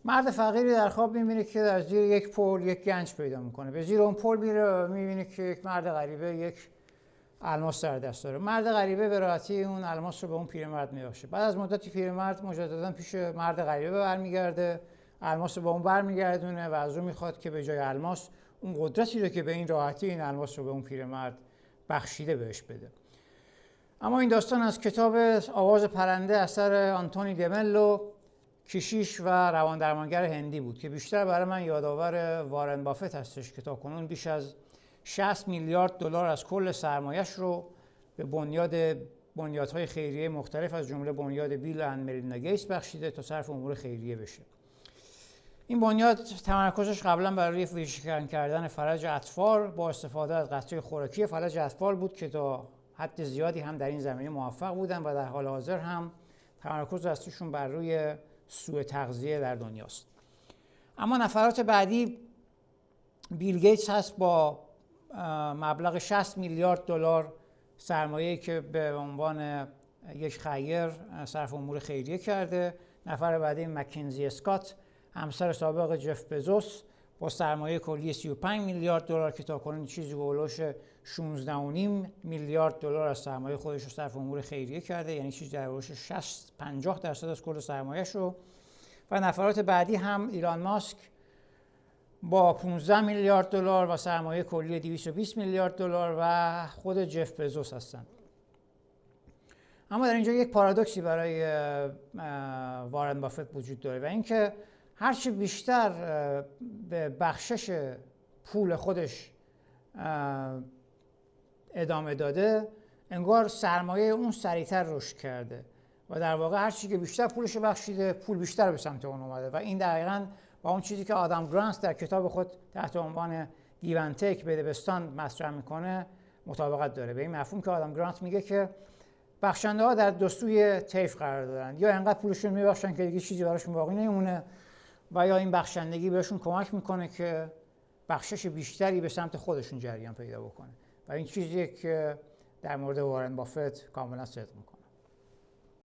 مرد فقیری در خواب می‌بینه که در زیر یک پل یک گنج پیدا می‌کنه. به زیر اون پل میره، می‌بینه که یک مرد غریبه یک الماس در دست داره. مرد غریبه به راحتی اون الماس رو به اون پیرمرد می‌بخشه. بعد از مدتی پیرمرد مجددا پیش مرد غریبه برمیگرده، الماس رو به اون برمیگردونه و از اون می‌خواد که به جای الماس اون قدرتی رو که به این راحتی این الماس رو به اون پیرمرد بخشیده بهش بده. اما این داستان از کتاب آواز پرنده اثر آنتونی دملو، کشیش و رواندرمانگر هندی بود که بیشتر برای من یادآور وارن بافت هستش که تاکنون بیش از 60 میلیارد دلار از کل سرمایه‌اش رو به بنیادهای خیریه مختلف از جمله بنیاد بیل اند ملیندا گیتس بخشیده تا صرف امور خیریه بشه. این بنیاد تمرکزش قبلا برای ویژگی کردن فلج اطفال با استفاده از قطره خوراکی فلج اطفال بود که تا حد زیادی هم در این زمینه موفق بودن و در حال حاضر هم تمرکز اصلیشون بر روی سوء تغذیه در دنیاست. اما نفرات بعدی بیل گیتس هست با مبلغ 60 میلیارد دلار سرمایه‌ای که به عنوان یک خیر صرف امور خیریه کرده. نفر بعدی مکنزی اسکات، همسر سابق جف بزوس، با سرمایه کلی 35 میلیارد دلار که تاکنون چیزی هولوش 16.5 میلیارد دلار از سرمایه خودش رو صرف امور خیریه کرده، یعنی چیزی در حدود 50% از کل سرمایه‌اش رو. و نفرات بعدی هم ایلان ماسک با 15 میلیارد دلار و سرمایه کلی 220 میلیارد دلار و خود جف بزوس هستند. اما در اینجا یک پارادوکسی برای وارن بافت وجود داره و اینکه هرچی بیشتر به بخشش پول خودش ادامه داده، انگار سرمایه اون سریعتر رشد کرده و در واقع هرچی که بیشتر پولش بخشیده، پول بیشتر به سمت اون اومده و این دقیقاً با اون چیزی که آدم گرانت در کتاب خود تحت عنوان گیو اند تیک به دبستان مطرح میکنه مطابقت داره. به این مفهوم که آدم گرانت میگه که بخشنده ها در دو سوی طیف قرار دارن، یا انقدر پولشون میبخشن که دیگه چیزی براشون باقی نمیمونه و یا این بخشندگی بهشون کمک میکنه که بخشش بیشتری به سمت خودشون جریان پیدا بکنه و این چیزیه که در مورد وارن بافت کاملا صدق میکنه.